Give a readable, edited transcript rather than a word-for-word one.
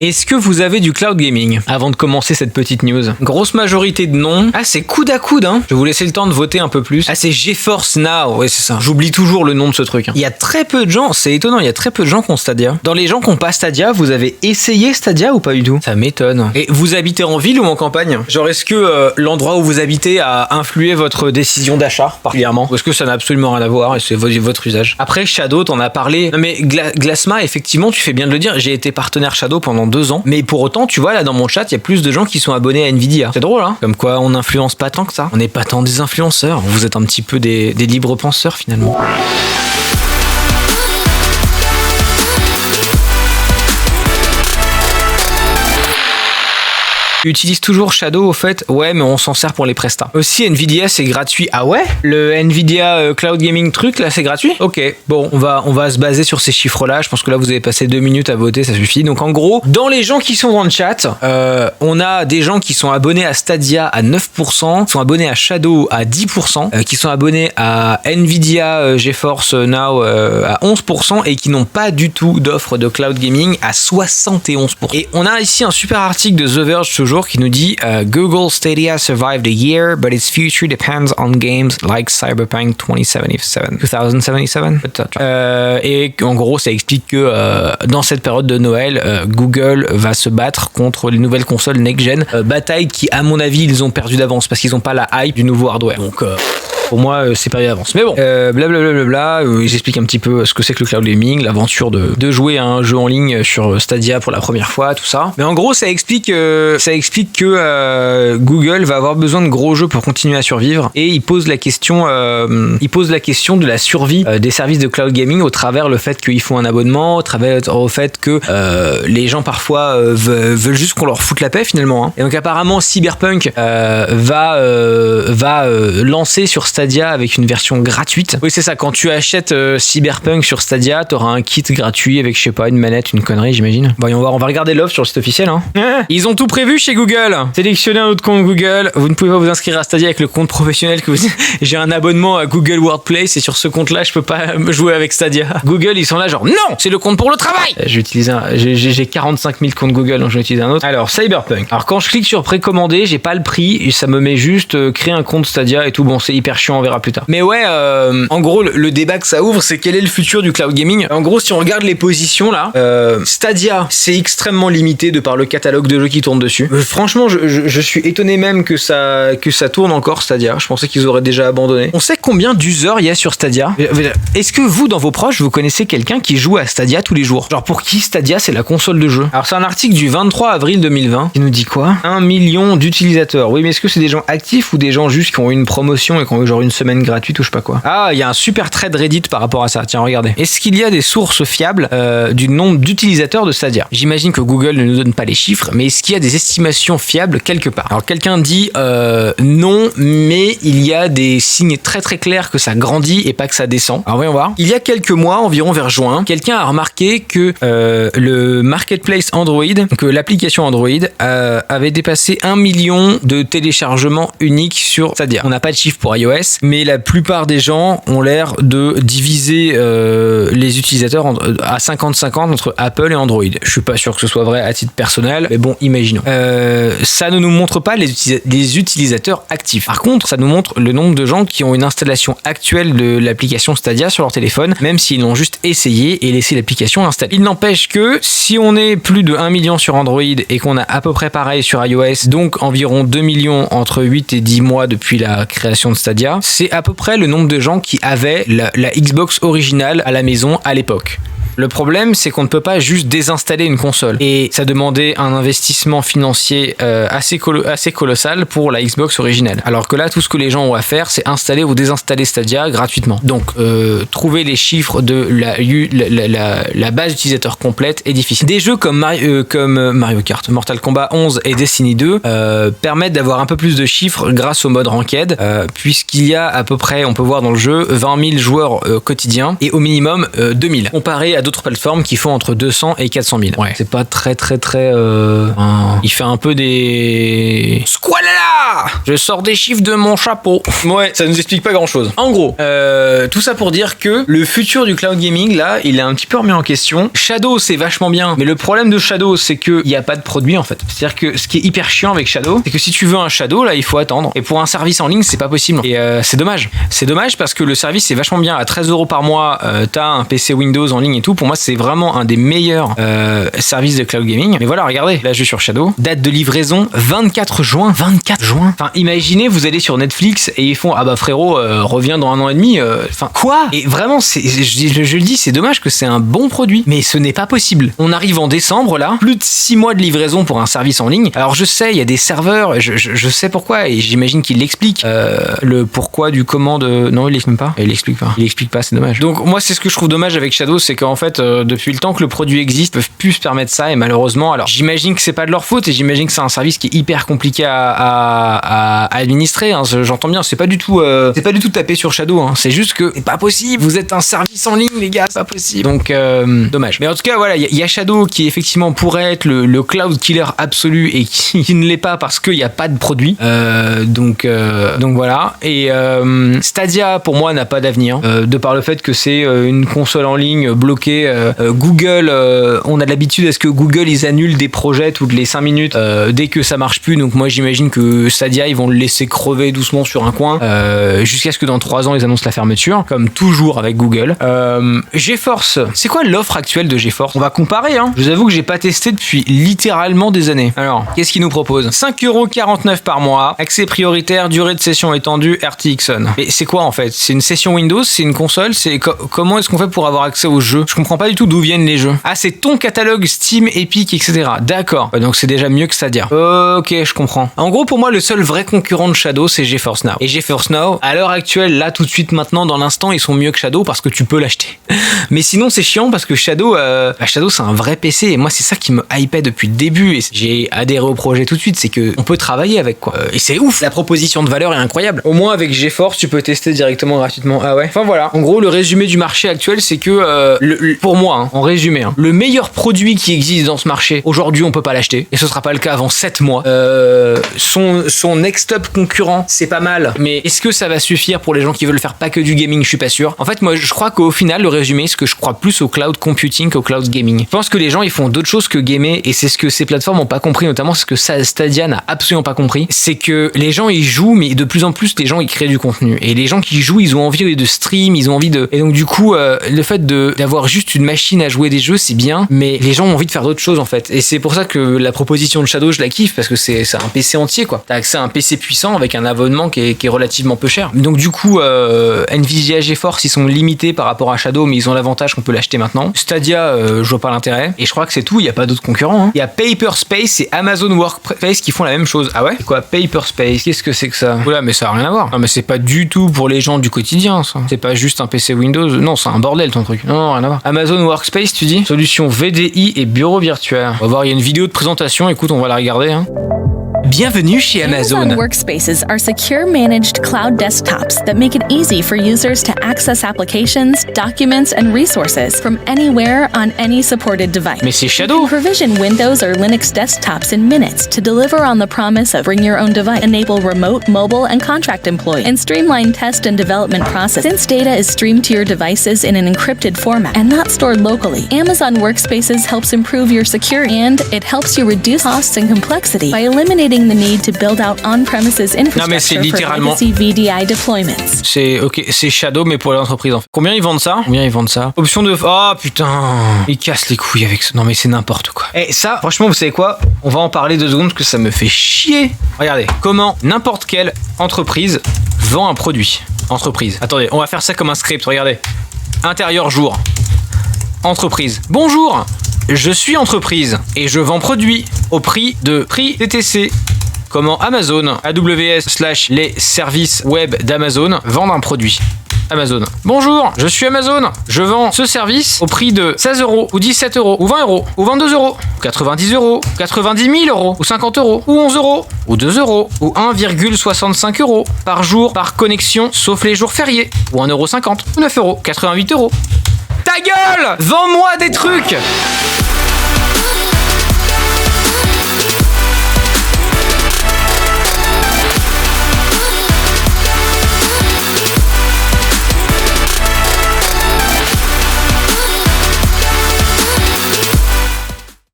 Est-ce que vous avez du cloud gaming? Avant de commencer cette petite news. Grosse majorité de non. Ah, c'est coude à coude, hein. Je vais vous laisser le temps de voter un peu plus. Ah, c'est GeForce Now. Ouais, c'est ça. J'oublie toujours le nom de ce truc. Il y a très peu de gens, c'est étonnant, il y a très peu de gens qui ont Stadia. Dans les gens qui n'ont pas Stadia, vous avez essayé Stadia ou pas du tout? Ça m'étonne. Et vous habitez en ville ou en campagne? Genre, est-ce que l'endroit où vous habitez a influé votre décision d'achat particulièrement? Ou est-ce que ça n'a absolument rien à voir et c'est votre usage? Après, Shadow, t'en as parlé. Non, mais Glasma, effectivement, tu fais bien de le dire. J'ai été partenaire Shadow pendant 2 ans, mais pour autant, tu vois, là dans mon chat, il y a plus de gens qui sont abonnés à Nvidia. C'est drôle, hein? Comme quoi, on n'influence pas tant que ça. On n'est pas tant des influenceurs. Vous êtes un petit peu des libres penseurs finalement. Tu utilises toujours Shadow au fait? Ouais, mais on s'en sert pour les prestats. Aussi, Nvidia, c'est gratuit. Ah ouais? Le Nvidia Cloud Gaming truc, là, c'est gratuit? Ok. Bon, on va se baser sur ces chiffres-là. Je pense que là, vous avez passé 2 minutes à voter, ça suffit. Donc, en gros, dans les gens qui sont dans le chat, on a des gens qui sont abonnés à Stadia à 9%, qui sont abonnés à Shadow à 10%, qui sont abonnés à Nvidia GeForce Now à 11% et qui n'ont pas du tout d'offre de cloud gaming à 71%. Et on a ici un super article de The Verge ce jour qui nous dit Google Stadia survived a year, but its future depends on games like Cyberpunk 2077. Et en gros, ça explique que dans cette période de Noël, Google va se battre contre les nouvelles consoles next-gen. Bataille qui, à mon avis, ils ont perdu d'avance parce qu'ils n'ont pas la hype du nouveau hardware. Donc, pour moi, c'est perdu d'avance. Mais bon, blablabla, ils expliquent un petit peu ce que c'est que le cloud gaming, l'aventure de jouer à un jeu en ligne sur Stadia pour la première fois, tout ça. Mais en gros, ça explique que Google va avoir besoin de gros jeux pour continuer à survivre. Et il pose la question de la survie des services de cloud gaming au travers le fait qu'ils font un abonnement, au travers au fait que les gens parfois veulent juste qu'on leur foute la paix finalement. Hein. Et donc apparemment, Cyberpunk va lancer sur Stadia avec une version gratuite. Oui, c'est ça. Quand tu achètes Cyberpunk sur Stadia, t'auras un kit gratuit avec, je sais pas, une manette, une connerie, j'imagine. Voyons voir. On va regarder l'offre sur le site officiel. Hein. Ils ont tout prévu chez Google. Sélectionnez un autre compte Google. Vous ne pouvez pas vous inscrire à Stadia avec le compte professionnel que vous... J'ai un abonnement à Google Workplace et sur ce compte-là, je peux pas me jouer avec Stadia. Google, ils sont là genre, non, c'est le compte pour le travail. J'ai 45 000 comptes Google, donc je vais utiliser un autre. Alors, Cyberpunk. Alors, quand je clique sur précommander, j'ai pas le prix et ça me met juste créer un compte Stadia et tout. Bon, c'est hyper chiant, on verra plus tard. Mais ouais, en gros, le débat que ça ouvre, c'est quel est le futur du cloud gaming. En gros, si on regarde les positions là, Stadia, c'est extrêmement limité de par le catalogue de jeux qui tournent dessus. Franchement, je suis étonné même que ça tourne encore Stadia. Je pensais qu'ils auraient déjà abandonné. On sait combien d'users il y a sur Stadia. Est-ce que vous, dans vos proches, vous connaissez quelqu'un qui joue à Stadia tous les jours? Genre pour qui Stadia, c'est la console de jeu? Alors c'est un article du 23 avril 2020 qui nous dit quoi? 1 million d'utilisateurs. Oui, mais est-ce que c'est des gens actifs ou des gens juste qui ont eu une promotion et qui ont eu genre une semaine gratuite ou je sais pas quoi? Ah, il y a un super thread Reddit par rapport à ça. Tiens, regardez. Est-ce qu'il y a des sources fiables du nombre d'utilisateurs de Stadia? J'imagine que Google ne nous donne pas les chiffres, mais est-ce qu'il y a des estimations fiables quelque part? Alors quelqu'un dit non, mais il y a des signes très très clairs que ça grandit et pas que ça descend. Alors voyons voir. Il y a quelques mois, environ vers juin, quelqu'un a remarqué que le marketplace Android, que l'application Android avait dépassé 1 million de téléchargements uniques sur Stadia. On n'a pas de chiffres pour iOS, mais la plupart des gens ont l'air de diviser les utilisateurs à 50-50 entre Apple et Android. Je suis pas sûr que ce soit vrai à titre personnel, mais bon, imaginons. Ça ne nous montre pas les utilisateurs actifs. Par contre, ça nous montre le nombre de gens qui ont une installation actuelle de l'application Stadia sur leur téléphone, même s'ils l'ont juste essayé et laissé l'application installée. Il n'empêche que si on est plus de 1 million sur Android et qu'on a à peu près pareil sur iOS, donc environ 2 millions entre 8 et 10 mois depuis la création de Stadia, c'est à peu près le nombre de gens qui avaient la Xbox originale à la maison à l'époque. Le problème, c'est qu'on ne peut pas juste désinstaller une console. Et ça demandait un investissement financier assez colossal pour la Xbox originale. Alors que là, tout ce que les gens ont à faire, c'est installer ou désinstaller Stadia gratuitement. Donc, trouver les chiffres de la base utilisateur complète est difficile. Des jeux comme Mario Kart, Mortal Kombat 11 et Destiny 2 permettent d'avoir un peu plus de chiffres grâce au mode Ranked, puisqu'il y a à peu près, on peut voir dans le jeu, 20 000 joueurs quotidiens et au minimum 2000. Comparé à d'autres plateformes qui font entre 200 et 400 000. Ouais, c'est pas très. Il fait un peu des... Squalala! Je sors des chiffres de mon chapeau. Ouais, ça nous explique pas grand-chose. En gros, tout ça pour dire que le futur du cloud gaming, là, il est un petit peu remis en question. Shadow, c'est vachement bien, mais le problème de Shadow, c'est qu'il n'y a pas de produit, en fait. C'est-à-dire que ce qui est hyper chiant avec Shadow, c'est que si tu veux un Shadow, là, il faut attendre. Et pour un service en ligne, c'est pas possible. Et c'est dommage. C'est dommage parce que le service est vachement bien. À 13 € par mois, t'as un PC Windows en ligne et tout. Pour moi, c'est vraiment un des meilleurs services de cloud gaming. Mais voilà, regardez, là, je suis sur Shadow. Date de livraison 24 juin. 24 juin. Enfin, imaginez, vous allez sur Netflix et ils font ah bah frérot, reviens dans 1 an et demi. Enfin, quoi? Et vraiment, je le dis, c'est dommage que c'est un bon produit, mais ce n'est pas possible. On arrive en décembre là, plus de 6 mois de livraison pour un service en ligne. Alors je sais, il y a des serveurs, je sais pourquoi et j'imagine qu'il l'explique. Le pourquoi du comment de... Non, il l'explique pas. Il l'explique pas, c'est dommage. Donc moi, c'est ce que je trouve dommage avec Shadow, c'est qu'en fait, depuis le temps que le produit existe, ils peuvent plus se permettre ça et malheureusement, alors j'imagine que c'est pas de leur faute et j'imagine que c'est un service qui est hyper compliqué à administrer. Hein. J'entends bien, c'est pas du tout taper sur Shadow. Hein. C'est juste que c'est pas possible. Vous êtes un service en ligne, les gars, c'est pas possible. Donc dommage. Mais en tout cas, voilà, il y a Shadow qui effectivement pourrait être le cloud killer absolu et qui ne l'est pas parce qu'il n'y a pas de produit. Donc voilà. Et Stadia pour moi n'a pas d'avenir de par le fait que c'est une console en ligne bloquée. Google, on a l'habitude à ce que Google ils annulent des projets toutes les 5 minutes dès que ça marche plus. Donc moi j'imagine que Stadia ils vont le laisser crever doucement sur un coin jusqu'à ce que dans 3 ans ils annoncent la fermeture, comme toujours avec Google. GeForce, c'est quoi l'offre actuelle de GeForce? On va comparer. Hein. Je vous avoue que j'ai pas testé depuis littéralement des années. Alors, qu'est-ce qu'ils nous proposent? 5,49 € par mois, accès prioritaire, durée de session étendue, RTX On. Et c'est quoi en fait? C'est une session Windows? C'est une console? C'est comment est-ce qu'on fait pour avoir accès aux jeux? Je comprends pas du tout d'où viennent les jeux. Ah, c'est ton catalogue Steam, Epic, etc. D'accord. Donc c'est déjà mieux que Stadia. Ok, je comprends. En gros, pour moi, le seul vrai concurrent de Shadow, c'est GeForce Now. Et GeForce Now, à l'heure actuelle, là, tout de suite, maintenant, dans l'instant, ils sont mieux que Shadow parce que tu peux l'acheter. Mais sinon, c'est chiant parce que Shadow, Shadow, c'est un vrai PC. Et moi, c'est ça qui me hypait depuis le début. Et j'ai adhéré au projet tout de suite. C'est que on peut travailler avec, quoi. Et c'est ouf. La proposition de valeur est incroyable. Au moins, avec GeForce, tu peux tester directement gratuitement. Ah ouais. Enfin, voilà. En gros, le résumé du marché actuel, c'est que, pour moi, hein, en résumé, hein, le meilleur produit qui existe dans ce marché, aujourd'hui, on peut pas l'acheter. Et ce sera pas le cas avant 7 mois. Son next up concurrent, c'est pas mal. Mais est-ce que ça va suffire pour les gens qui veulent faire pas que du gaming? Je suis pas sûr. En fait, moi, je crois qu'au final, le résumé, c'est que je crois plus au cloud computing qu'au cloud gaming. Je pense que les gens, ils font d'autres choses que gamer et c'est ce que ces plateformes ont pas compris, notamment ce que Stadia n'a absolument pas compris. C'est que les gens, ils jouent, mais de plus en plus, les gens, ils créent du contenu. Et les gens qui jouent, ils ont envie de stream, ils ont envie de... Et donc, du coup, le fait d'avoir juste une machine à jouer des jeux, c'est bien, mais les gens ont envie de faire d'autres choses, en fait. Et c'est pour ça que la proposition de Shadow, je la kiffe, parce que c'est un PC entier, quoi. T'as accès à un PC puissant avec un abonnement qui est relativement peu cher. Donc, du coup, Nvidia GeForce, ils sont limités par rapport à Shadow, mais ils ont l'avantage qu'on peut l'acheter maintenant. Stadia, je vois pas l'intérêt. Et je crois que c'est tout, il n'y a pas d'autres concurrents. Hein. Il y a Paperspace et Amazon Workspace qui font la même chose. Ah ouais? C'est quoi Paperspace? Qu'est-ce que c'est que ça? Oula, mais ça a rien à voir. Non, mais c'est pas du tout pour les gens du quotidien, ça. C'est pas juste un PC Windows. Non, c'est un bordel ton truc. Non, rien à voir. Amazon Workspace, tu dis? Solution VDI et bureau virtuel. On va voir, il y a une vidéo de présentation. Écoute, on va la regarder. Hein. Bienvenue chez Amazon. Amazon Workspaces are secure managed cloud desktops that make it easy for users to access applications, documents, and resources from anywhere on any supported device. Mais c'est Shadow. You can provision Windows or Linux desktops in minutes to deliver on the promise of bring your own device, enable remote, mobile, and contract employees, and streamline test and development process. Since data is streamed to your devices in an encrypted format and not stored locally, Amazon Workspaces helps improve your security and it helps you reduce costs and complexity by eliminating the need to build out on-premises infrastructure for legacy VDI deployments. C'est Shadow mais pour les entreprises. En fait. Combien ils vendent ça? Option de... Oh putain, ils cassent les couilles avec ça. Non mais c'est n'importe quoi. Et ça, franchement, vous savez quoi? On va en parler 2 secondes parce que ça me fait chier. Regardez, comment n'importe quelle entreprise vend un produit. Entreprise. Attendez, on va faire ça comme un script. Regardez. Intérieur jour. Entreprise. Bonjour. Je suis entreprise et je vends produit au prix TTC. Comment Amazon, AWS / les services web d'Amazon vendent un produit. Amazon. Bonjour, je suis Amazon. Je vends ce service au prix de 16 € ou 17 € ou 20 € ou 22 €, 90 €, 90 000 € ou 50 € ou 11 € ou 2 € ou 1,65 € par jour par connexion sauf les jours fériés ou 1,50 € ou 9 €, 88 €. ta gueule! Vends-moi des trucs!